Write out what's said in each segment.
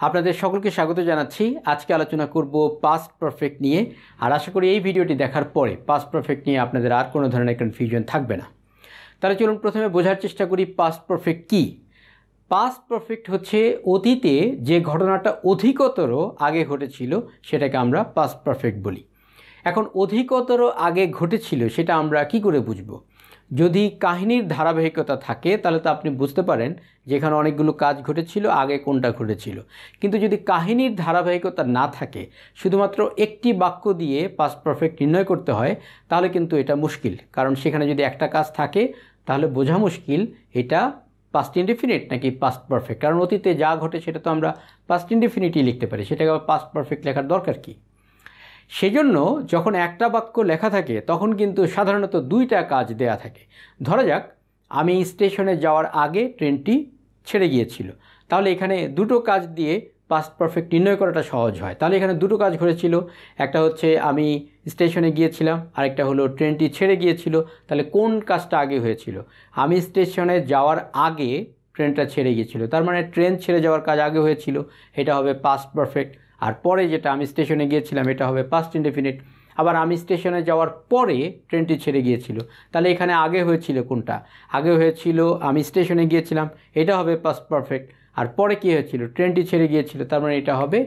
আপনাদের সকলকে স্বাগত জানাচ্ছি। আজকে আলোচনা করব পাস্ট পারফেক্ট নিয়ে। আর আশা করি এই ভিডিওটি দেখার পরে পাস্ট পারফেক্ট নিয়ে আপনাদের আর কোনো ধরনের কনফিউশন থাকবে না। তাহলে চলুন প্রথমে বোঝার চেষ্টা করি পাস্ট পারফেক্ট কী। পাস্ট পারফেক্ট হচ্ছে অতীতে যে ঘটনাটা অধিকতর আগে ঘটেছিল সেটাকে আমরা পাস্ট পারফেক্ট বলি। এখন অধিকতর আগে ঘটেছিল সেটা আমরা কি করে বুঝব? যদি কাহিনীর ধারাবাহিকতা থাকে তাহলে তো আপনি বুঝতে পারেন যেখানে অনেকগুলো কাজ ঘটেছিল, আগে কোনটা ঘটেছিল। কিন্তু যদি কাহিনীর ধারাবাহিকতা না থাকে, শুধুমাত্র একটি বাক্য দিয়ে পাস্ট পারফেক্ট নির্ণয় করতে হয়, তাহলে কিন্তু এটা মুশকিল। কারণ সেখানে যদি একটা কাজ থাকে তাহলে বোঝা মুশকিল এটা পাস্ট ইনডেফিনিট নাকি পাস্ট পারফেক্ট। কারণ অতীতে যা ঘটে সেটা তো আমরা পাস্ট ইনডেফিনিটই লিখতে পারি, সেটাকে আবার পাস্ট পারফেক্ট লেখার দরকার কী? সেজন্য যখন একটা বাক্য লেখা থাকে তখন কিন্তু সাধারণত দুইটা কাজ দেয়া থাকে। ধরা যাক আমি স্টেশনে যাওয়ার আগে ট্রেনটি ছেড়ে গিয়েছিল, তাহলে এখানে দুটো কাজ দিয়ে পাস্ট পারফেক্ট নির্ণয় করাটা সহজ হয়। তাহলে এখানে দুটো কাজ ঘটেছিল, একটা হচ্ছে আমি স্টেশনে গিয়েছিলাম, আরেকটা হলো ট্রেনটি ছেড়ে গিয়েছিল। তাহলে কোন কাজটা আগে হয়েছিল? আমি স্টেশনে যাওয়ার আগে ট্রেনটা ছেড়ে গিয়েছিল, তার মানে ট্রেন ছেড়ে যাওয়ার কাজ আগে হয়েছিল, এটা হবে পাস্ট পারফেক্ট। আর পরে যেটা আমি স্টেশনে গিয়েছিলাম এটা হবে পাস্ট ইনডেফিনিট। আবার আমি স্টেশনে যাওয়ার পরে ট্রেনটি ছেড়ে গিয়েছিল, তাহলে এখানে আগে হয়েছিল কোনটা? আগে হয়েছিল আমি স্টেশনে গিয়েছিলাম, এটা হবে পাস্ট পারফেক্ট। আর পরে কী হয়েছিল? ট্রেনটি ছেড়ে গিয়েছিল, তার মানে এটা হবে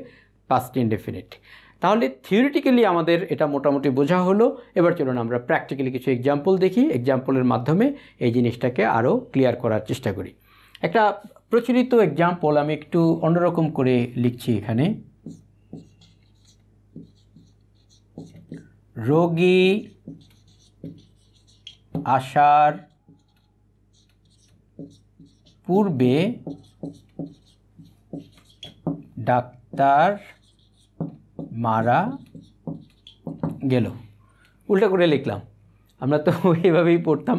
পাস্ট ইনডেফিনিট। তাহলে থিওরিটিক্যালি আমাদের এটা মোটামুটি বোঝা হলো। এবার চলুন আমরা প্র্যাকটিক্যালি কিছু এক্সাম্পল দেখি, এক্সাম্পলের মাধ্যমে এই জিনিসটাকে আরও ক্লিয়ার করার চেষ্টা করি। একটা প্রচলিত এক্সাম্পল আমি একটু অন্যরকম করে লিখছি এখানে। রোগী আসার পূর্বে ডাক্তার মারা গেল। উল্টা করে লিখলাম, আমরা তো এভাবেই পড়তাম,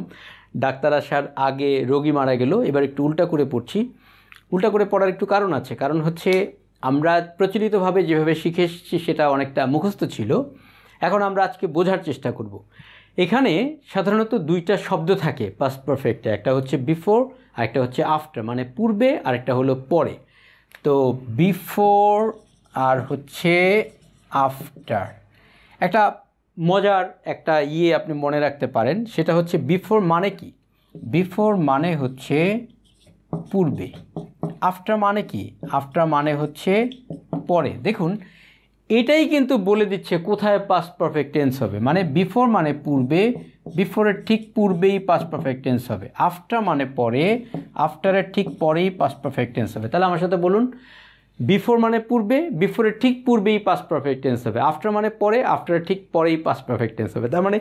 ডাক্তার আসার আগে রোগী মারা গেল। এবার একটু উল্টা করে পড়ছি। উল্টা করে পড়ার একটু কারণ আছে, কারণ হচ্ছে আমরা প্রচলিতভাবে যেভাবে শিখে এসেছি সেটা অনেকটা মুখস্থ ছিল। এখন আমরা আজকে বোঝার চেষ্টা করব। এখানে সাধারণত দুইটা শব্দ থাকে পাস্ট পারফেক্টে, একটা হচ্ছে বিফোর আর একটা হচ্ছে আফটার, মানে পূর্বে আর একটা হলো পরে। তো বিফোর আর হচ্ছে আফটার। একটা মজার একটা আপনি মনে রাখতে পারেন, সেটা হচ্ছে বিফোর মানে কি? বিফোর মানে হচ্ছে পূর্বে। আফটার মানে কি? আফটার মানে হচ্ছে পরে। দেখুন এটাই কিন্তু বলে দিচ্ছে কোথায় পাস্ট পারফেক্ট টেন্স হবে। মানে বিফোর মানে পূর্বে, বিফোরের ঠিক পূর্বেই পাস্ট পারফেক্ট টেন্স হবে। আফটার মানে পরে, আফটারের ঠিক পরেই পাস্ট পারফেক্ট টেন্স হবে। তাহলে আমার সাথে বলুন, বিফোর মানে পূর্বে, বিফোরের ঠিক পূর্বেই পাস্ট পারফেক্ট টেন্স হবে। আফটার মানে পরে, আফটারের ঠিক পরেই পাস্ট পারফেক্ট টেন্স হবে। তার মানে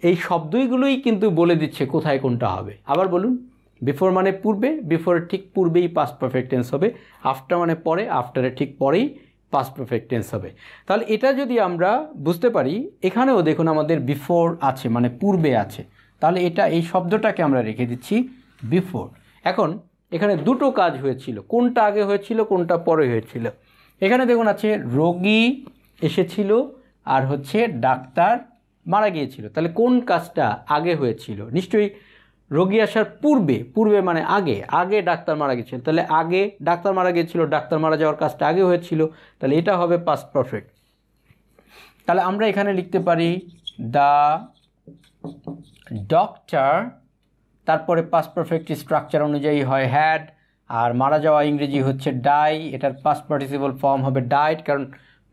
এই শব্দগুলোই কিন্তু বলে দিচ্ছে কোথায় কোনটা হবে। আবার বলুন, বিফোর মানে পূর্বে, বিফোরের ঠিক পূর্বেই পাস্ট পারফেক্ট টেন্স হবে। আফটার মানে পরে, আফটারের ঠিক পরেই পাস্ট পারফেক্ট টেন্স হবে। তাহলে এটা যদি আমরা বুঝতে পারি, এখানেও দেখুন আমাদের বিফোর আছে মানে পূর্বে আছে, তাহলে এটা এই শব্দটাকে আমরা রেখে দিচ্ছি বিফোর। এখন এখানে দুটো কাজ হয়েছিল, কোনটা আগে হয়েছিল কোনটা পরে হয়েছিল? এখানে দেখুন আছে রোগী এসেছিল আর হচ্ছে ডাক্তার মারা গিয়েছিল। তাহলে কোন কাজটা আগে হয়েছিল? নিশ্চয়ই রোগী আসার পূর্বে, পূর্বে মানে আগে, আগে ডাক্তার মারা গিয়েছিল। তাহলে আগে ডাক্তার মারা গিয়েছিল, ডাক্তার মারা যাওয়ার কাজটা আগে হয়েছিল, তাহলে এটা হবে পাস্ট পারফেক্ট। তাহলে আমরা এখানে লিখতে পারি দ্য ডক্টর, তারপরে পাস্ট পারফেক্ট স্ট্রাকচার অনুযায়ী হয় হ্যাড, আর মারা যাওয়া ইংরেজি হচ্ছে ডাই, এটার পাস্ট পার্টিসিপল ফর্ম হবে ডাইড। কারণ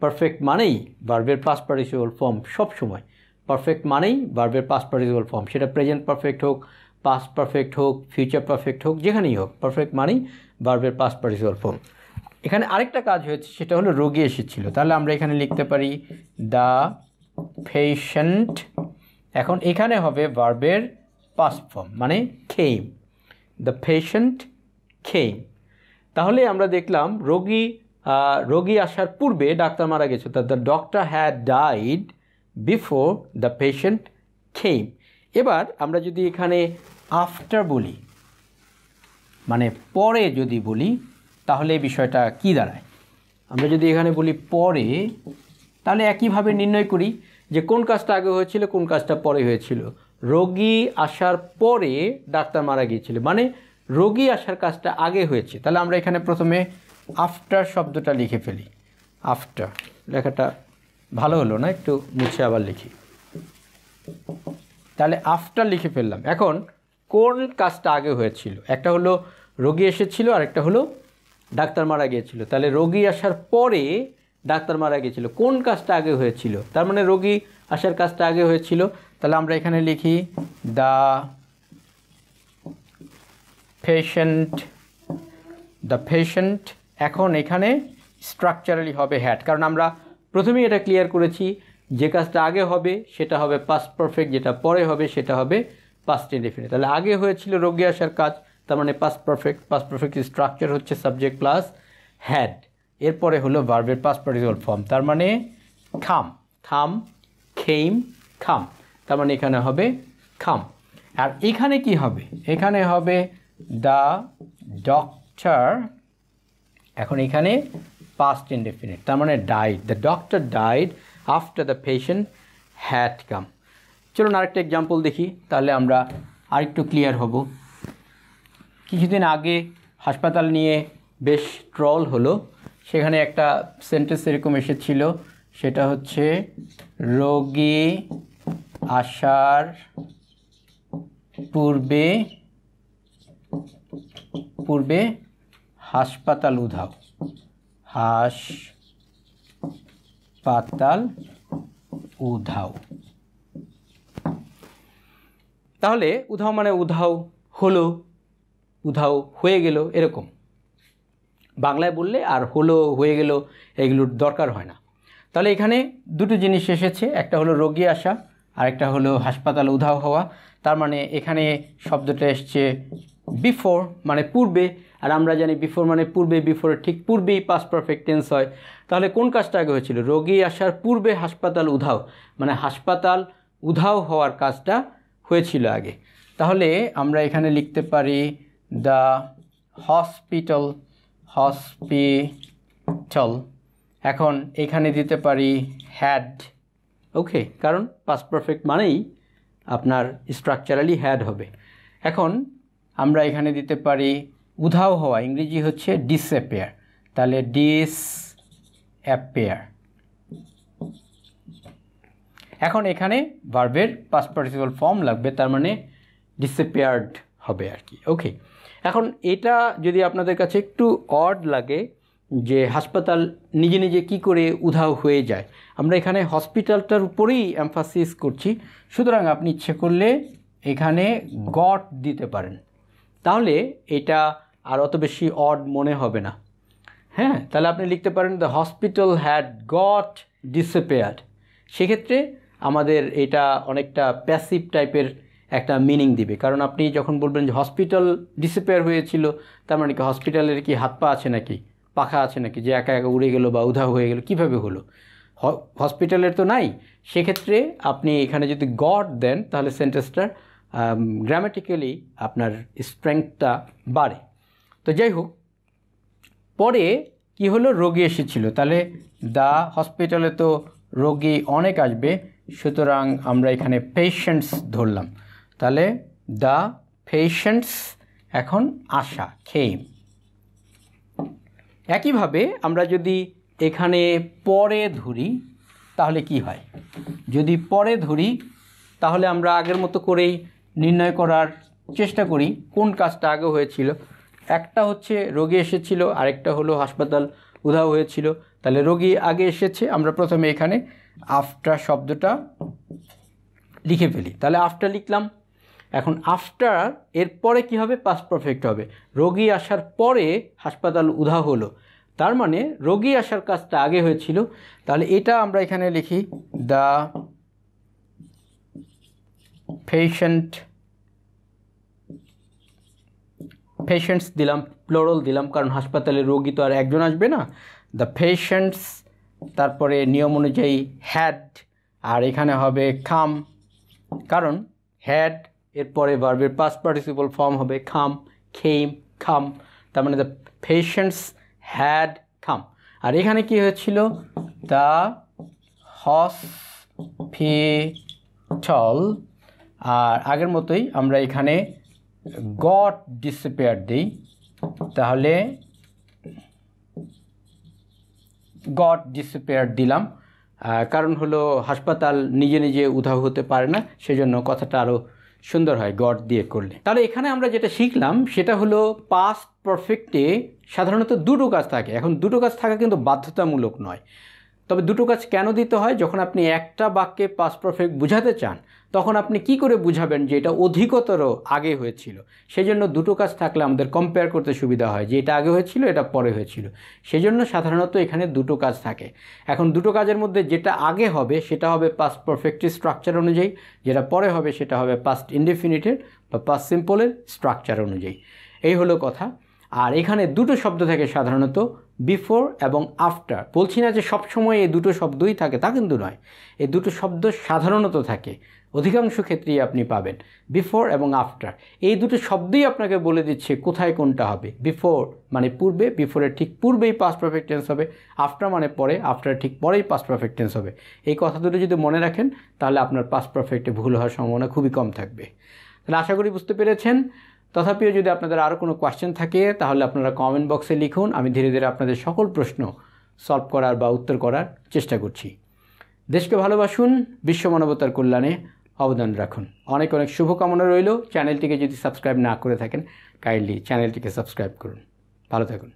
পারফেক্ট মানেই ভার্বের পাস্ট পার্টিসিপল ফর্ম সব সময়, পারফেক্ট মানেই ভার্বের পাস্ট পার্টিসিপল ফর্ম, সেটা প্রেজেন্ট পারফেক্ট হোক, পাস্ট পারফেক্ট হোক, ফিউচার পারফেক্ট হোক, যেখানেই হোক পারফেক্ট মানেই ভার্বের পাস্ট পার্টিসিপল ফর্ম। এখানে আরেকটা কাজ হয়েছে, সেটা হলো রোগী এসেছিল। তাহলে আমরা এখানে লিখতে পারি দ্য পেশেন্ট। এখন এখানে হবে ভার্বের পাস্ট ফর্ম মানে খেম, দ্য পেশেন্ট খেম। তাহলে আমরা দেখলাম রোগী আসার পূর্বে ডাক্তার মারা গেছে, the doctor had died before the patient came. এবার আমরা যদি এখানে আফটার বলি, মানে পরে যদি বলি, তাহলে এই বিষয়টা কি দাঁড়ায়? আমরা যদি এখানে বলি পরে, তাহলে একইভাবে নির্ণয় করি যে কোন কাজটা আগে হয়েছিল কোন কাজটা পরে হয়েছিল। রোগী আসার পরে ডাক্তার মারা গিয়েছিল, মানে রোগী আসার কাজটা আগে হয়েছে। তাহলে আমরা এখানে প্রথমে আফটার শব্দটা লিখে ফেলি। আফটার লেখাটা ভালো হলো না, একটু মুছে আবার লিখি। তাহলে আফটার লিখে ফেললাম। এখন কোন কাজটা আগে হয়েছিল? একটা হলো রোগী এসেছিল, আর একটা হলো ডাক্তার মারা গিয়েছিল। তাহলে রোগী আসার পরে ডাক্তার মারা গিয়েছিল, কোন কাজটা আগে হয়েছিল? তার মানে রোগী আসার কাজটা আগে হয়েছিল। তাহলে আমরা এখানে লিখি দ্য পেশেন্ট। এখন এখানে স্ট্রাকচারালি হবে হ্যাড, কারণ আমরা প্রথমেই এটা ক্লিয়ার করেছি যে কাজটা আগে হবে সেটা হবে পাস্ট পারফেক্ট, যেটা পরে হবে সেটা হবে পাস্ট ইনডেফিনিট। তাহলে আগে হয়েছিল রোগী আসার কাজ, তার মানে past perfect. Past perfect structure হচ্ছে সাবজেক্ট প্লাস হ্যাড, এরপরে হলো ভার্বের পাস্ট পার্টিসিপল ফর্ম, তার মানে খাম, খেইম, খাম, তার মানে এখানে হবে খাম। আর এখানে কি হবে? এখানে হবে দ্য ডক্টর। এখন এখানে পাস্ট ইনডেফিনিট, তার মানে died. The doctor died after the patient had come. চলুন আরেকটা এক্সাম্পল দেখি, তাহলে আমরা আরেকটু ক্লিয়ার হব। কিছুদিন আগে হাসপাতাল নিয়ে বেশ ট্রল হলো, সেখানে একটা সেন্টেন্স এরকম এসেছিল, সেটা হচ্ছে রোগী আসার পূর্বে হাসপাতাল উধাও। তাহলে উধাও মানে উধাও হলো, উধাও হয়ে গেল, এরকম বাংলায় বললে আর হলো হয়ে গেল এগুলোর দরকার হয় না। তাহলে এখানে দুটো জিনিস এসেছে, একটা হলো রোগী আসা আর একটা হলো হাসপাতাল উধাও হওয়া। তার মানে এখানে শব্দটা এসছে বিফোর মানে পূর্বে, আর আমরা জানি বিফোর মানে পূর্বে, বিফোরের ঠিক পূর্বেই পাস্ট পারফেক্ট টেন্স হয়। তাহলে কোন কাজটা আগে হয়েছিল? রোগী আসার পূর্বে হাসপাতাল উধাও, মানে হাসপাতাল উধাও হওয়ার কাজটা হয়েছিল আগে। তাহলে আমরা এখানে লিখতে পারি দ্য হসপিটাল। এখন এখানে দিতে পারি হ্যাড, ওকে, কারণ পাস্ট পারফেক্ট মানেই আপনার স্ট্রাকচারালি হ্যাড হবে। এখন আমরা এখানে দিতে পারি উধাও হওয়া, ইংরেজি হচ্ছে ডিসঅ্যাপিয়ার, তাহলে ডিসঅ্যাপিয়ার। এখন এখানে ভার্বের পাস্ট পার্টিসিপল ফর্ম লাগবে, তার মানে ডিসঅ্যাপিয়ার্ড হবে আর কি, ওকে। এখন এটা যদি আপনাদের কাছে একটু অড লাগে যে হাসপাতাল নিজে নিজে কি করে উধাও হয়ে যায়, আমরা এখানে হসপিটালটার উপরেই এমফাসিস করছি, সুতরাং আপনি ইচ্ছে করলে এখানে গট দিতে পারেন, তাহলে এটা আর অত বেশি অড মনে হবে না। হ্যাঁ, তাহলে আপনি লিখতে পারেন the hospital had got disappeared. সেক্ষেত্রে আমাদের এটা অনেকটা প্যাসিভ টাইপের একটা মিনিং দিবে, কারণ আপনি যখন বলবেন যে হসপিটাল ডিসঅ্যাপিয়ার হয়েছিল, তার মানে কি হসপিটালের কি হাত পা আছে নাকি, পাখা আছে নাকি, যে একা একা উড়ে গেল বা উধাও হয়ে গেল, কীভাবে হলো? হসপিটালের তো নাই। সেক্ষেত্রে আপনি এখানে যদি গট দেন তাহলে সেন্টেন্সটার গ্রামাটিক্যালি আপনার স্ট্রেংথটা বাড়ে। তো যাই হোক, পরে কি হলো? রোগী এসেছিল, তাহলে দ্য হসপিটালে তো রোগী অনেক আসবে, সুতরাং আমরা এখানে পেশেন্টস ধরলাম, তাহলে দ্য পেশেন্টস এখন আসা, খেম। একইভাবে আমরা যদি এখানে পরে ধরি তাহলে কি হয়? যদি পরে ধরি তাহলে আমরা আগের মতো করেই নির্ণয় করার চেষ্টা করি কোন কাজটা আগে হয়েছিল। একটা হচ্ছে রোগী এসেছিল, আরেকটা হলো হাসপাতাল উধাও হয়েছিল। তাহলে রোগী আগে এসেছে, আমরা প্রথমে এখানে আফটার শব্দটা লিখে ফেলি, তাহলে আফটার লিখলাম। এখন আফটার এর পরে কী হবে? পাস্ট পারফেক্ট হবে। রোগী আসার পরে হাসপাতাল উধাও হলো, তার মানে রোগী আসার কাজটা আগে হয়েছিল, তাহলে এটা আমরা এখানে লিখি দ্য পেশেন্টস দিলাম, প্লোরাল দিলাম, কারণ হাসপাতালে রোগী তো আর একজন আসবে না। দ্য পেশেন্টস, তারপরে নিয়ম অনুযায়ী হ্যাড, আর এখানে হবে খাম, কারণ হ্যাড এরপরে ভার্বের পাস্ট পার্টিসিপল ফর্ম হবে খাম, খেম, খাম, তার মানে দ্য পেশেন্টস হ্যাড খাম। আর এখানে কি হয়েছিল? দ্য হসপিটাল, আর আগের মতোই আমরা এখানে গট ডিসঅ্যাপিয়ার্ড দিই, তাহলে গট ডিসঅ্যাপিয়ার্ড দিলাম, কারণ হলো হাসপাতাল নিজে নিজে উধাও হতে পারে না, সেজন্য কথাটা আরও সুন্দর হয় গট দিয়ে করলে। তাহলে এখানে আমরা যেটা শিখলাম সেটা হলো পাস্ট পারফেক্টে সাধারণত দুটো কাজ থাকে। এখন দুটো কাজ থাকা কিন্তু বাধ্যতামূলক নয়, তবে দুটো কাজ কেন দিতে হয়? যখন আপনি একটা বাক্যে পাস্ট পারফেক্ট বোঝাতে চান তখন আপনি কি করে বুঝাবেন যে এটা অধিকতর আগে হয়েছিল। সেই জন্য দুটো কাজ থাকলে আমাদের কম্পেয়ার করতে সুবিধা হয় যে এটা আগে হয়েছিল এটা পরে হয়েছিল। সেই জন্য সাধারণত এখানে দুটো কাজ থাকে। এখন দুটো কাজের মধ্যে যেটা আগে হবে সেটা হবে পাস্ট পারফেক্টের স্ট্রাকচার অনুযায়ী, যেটা পরে হবে সেটা হবে পাস্ট ইনডেফিনিটের বা পাস্ট সিম্পলের স্ট্রাকচার অনুযায়ী। এই হলো কথা। আর এখানে দুটো শব্দ থাকে সাধারণত, বিফোর এবং আফটার। বলছি না যে সবসময় এই দুটো শব্দই থাকে, তা কিন্তু নয়। এই দুটো শব্দ সাধারণত থাকে, অধিকাংশ ক্ষেত্রেই আপনি পাবেন বিফোর এবং আফটার। এই দুটো শব্দই আপনাকে বলে দিচ্ছে কোথায় কোনটা হবে। বিফোর মানে পূর্বে, বিফোরের ঠিক পূর্বেই পাস্ট পারফেক্ট টেন্স হবে। আফটার মানে পরে, আফটার ঠিক পরেই পাস্ট পারফেক্ট টেন্স হবে। এই কথা দুটো যদি মনে রাখেন তাহলে আপনার পাস্ট পারফেক্টে ভুল হওয়ার সম্ভাবনা খুবই কম থাকবে। তাহলে আশা করি বুঝতে পেরেছেন। তথাপিও যদি আপনাদের আরও কোনো কোয়েশ্চেন থাকে তাহলে আপনারা কমেন্ট বক্সে লিখুন, আমি ধীরে ধীরে আপনাদের সকল প্রশ্ন সলভ করার বা উত্তর করার চেষ্টা করছি। দেশকে ভালোবাসুন, বিশ্ব মানবতার কল্যাণে অবদান রাখুন। অনেক অনেক শুভকামনা রইল। চ্যানেলটিকে যদি সাবস্ক্রাইব না করে থাকেন কাইন্ডলি চ্যানেলটিকে সাবস্ক্রাইব করুন। ভালো থাকুন।